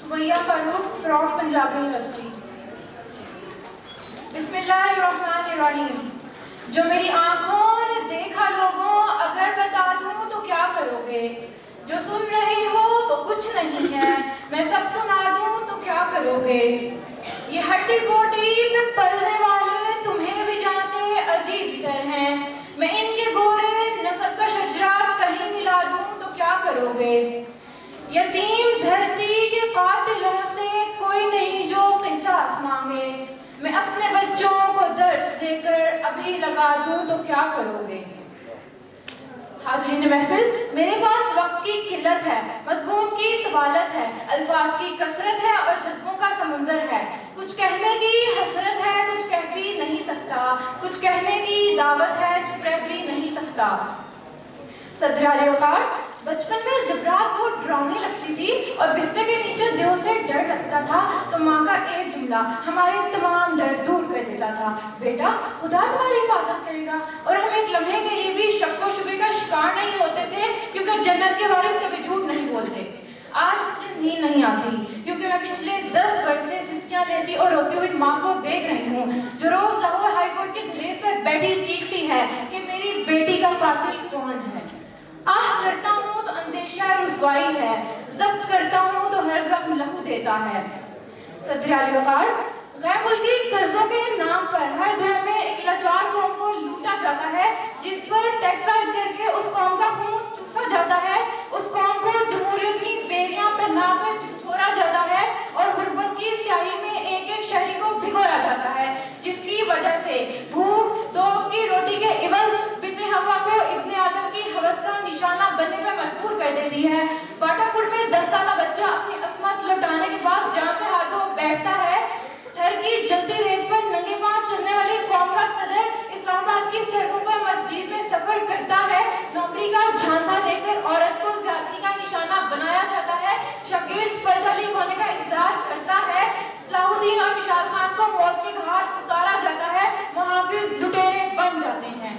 Sumaiya Farooq, fraud Punjabi university. बिस्मिल्लाहिर्रहमानिर्रहीम। जो मेरी आंखों ने देखा लोगों, अगर बता दूं तो क्या करोगे? जो सुन रही हो वो कुछ नहीं है, मैं सब सुना दूं तो क्या करोगे? ये हड्डी बोटी पे पलने वाले तुम्हें भी जानते अजीज इधर हैं, मैं इनके गोरे नसब का शजरा कहीं मिला दूं तो क्या करोगे? यतीम धरती के कातिलों से कोई नहीं जो किसास मांगे, मैं अपने बच्चों को दर्द देकर अभी लगा दूं तो क्या करोगे? हाज़रीन महफिल, मेरे पास वक्त की किल्लत है, मज़मून की तवालत है, अल्फाज की कसरत है और जज्बों का समुंदर है। कुछ कहने की हसरत है, कुछ कह भी नहीं सकता, कुछ कहने की दावत है, चुप रह भी नहीं सकता। सदर वकार, बचपन में जब रात बहुत डरावनी लगती थी और बिस्तर के नीचे दिल से डर लगता था तो माँ का एक जुमला हमारे तमाम डर दूर कर देता था। बेटा, खुदा तुम्हारी हिफाजत करेगा। और हम एक लम्हे के लिए भी शक व शुबे का शिकार नहीं होते थे, क्योंकि जन्नत के वारिस कभी झूठ नहीं बोलते। आज मुझे नींद नहीं आती क्योंकि मैं पिछले 10 वर्ष से सिस्कियाँ लेती और रोती हुई माँ को देख रही हूँ, जो रोज लाहौर हाई कोर्ट के दहलीज पर बैठी चीखती है कि मेरी बेटी का कातिल कौन है। आह करता हूँ तो अंदेशा रुसवाई है, जब्त करता हूँ तो हर जख्म लहू देता है। सदर वकार, गैर मुल्की कर्जों के नाम पर हर घर में एक लाचार कौम को लूटा जाता है, जिस पर टैक्स आयद करके उस कौम का खून चूसा जाता है, उस कौम को जमहूरियत की बेरियां पहनाकर छिछोरा जाता है और गुर्बत की स्याही में एक एक शहरी को भिगोया जाता है, जिसकी वजह से भूख दो की रोटी के इवज बिन्ने हवा को इब्ने आदम की हवस का निशाना बनने पर मजबूर कर देती है। बाटापुर में 10 साल बच्चा अपनी अस्मत लौटाने के बाद जान से हाथों बैठता है। थर की जलती रेत पर नंगे पांव चलने वाली कौम का सदर इस्लामाबाद की सड़कों पर मस्जिद में सफर करता है। नौकरी का झांसा देकर औरत को ज्यादती का निशाना बनाया जाता है। शकीर परिचालित होने का इंतजार करता है। सलाहुद्दीन और विशाल खान को मौत के घाट उतारा जाता है। मुहाफिज लुटेरे बन जाते हैं।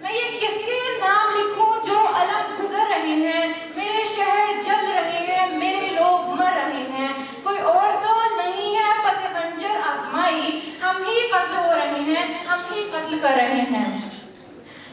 मैं ये किसके नाम लिखूं जो अलग गुजर रहे हैं, मेरे शहर जल रहे हैं, मेरे लोग मर रहे हैं, कोई और तो नहीं है पस खंजर आजमाई, हम ही कत्ल हो रहे हैं, हम ही कत्ल कर रहे हैं।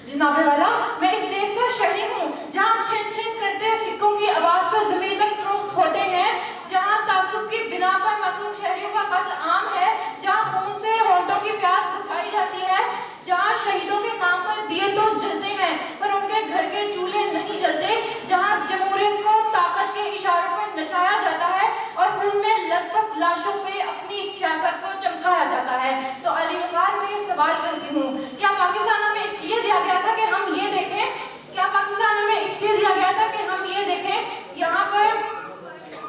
जनाब वाला, मैं इस देश का शहरी हूँ जहाँ छिन छिन करते सिक्कों की आवाज पर जमीन तक फरोख्त होते हैं, जहाँ तासुब की बिना पर मासूम शहरियों का कत्ल आम है, जहाँ खून से होंठों की प्यास बुझाई जाती है, जहाँ शहीदों के नाम पर दिए तो जलते हैं पर उनके घर के चूल्हे नहीं जलते, जहाँ जमहूरियत को ताकत के इशारों पर नचाया जाता है और खून में लथपथ लाशों पे अपनी सियासत को चमकाया जाता है। तो अली वकार, मैं सवाल करती हूँ, क्या पाकिस्तान हमें इसलिए दिया गया था कि हम ये देखें? क्या पाकिस्तान हमें इसलिए दिया गया था कि हम ये देखें यहाँ पर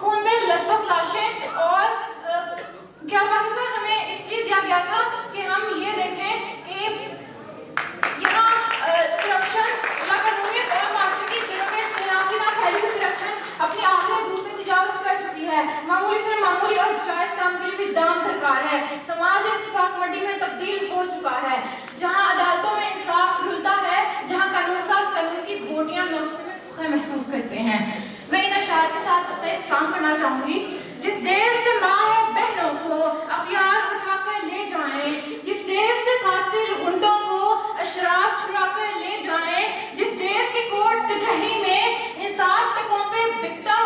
खून में लथपथ लाशें? और क्या पाकिस्तान हमें इसलिए दिया गया था कि हम ये देखें कि यहाँ करप्शन, लाकानूनियत और माशरे की जड़ों में सलाफिना फैली हुई करप्शन अपनी आखिरी दूर से तजावुज़ कर चुकी है। मामूली से मामूली और जायज़ काम के लिए भी दाम दरकार है। समाज इत्तेफाक मंडी में तब्दील हो चुका है, जहाँ अदालतों में इंसाफ रुलता है, जहाँ कानून साज कानून की गोटियाँ नौकरी में फख्र महसूस करते हैं। मैं इन अशार के साथ अपना काम करना चाहूँगी। जिस देश से माँ बहनों को अखियार उठाकर ले जाएं, जिस देश से कातिल गुंडों को अशराफ छुड़ा कर ले जाएं, जिस देश की कोर्ट कचहरी में इंसाफ तकों पे बिकता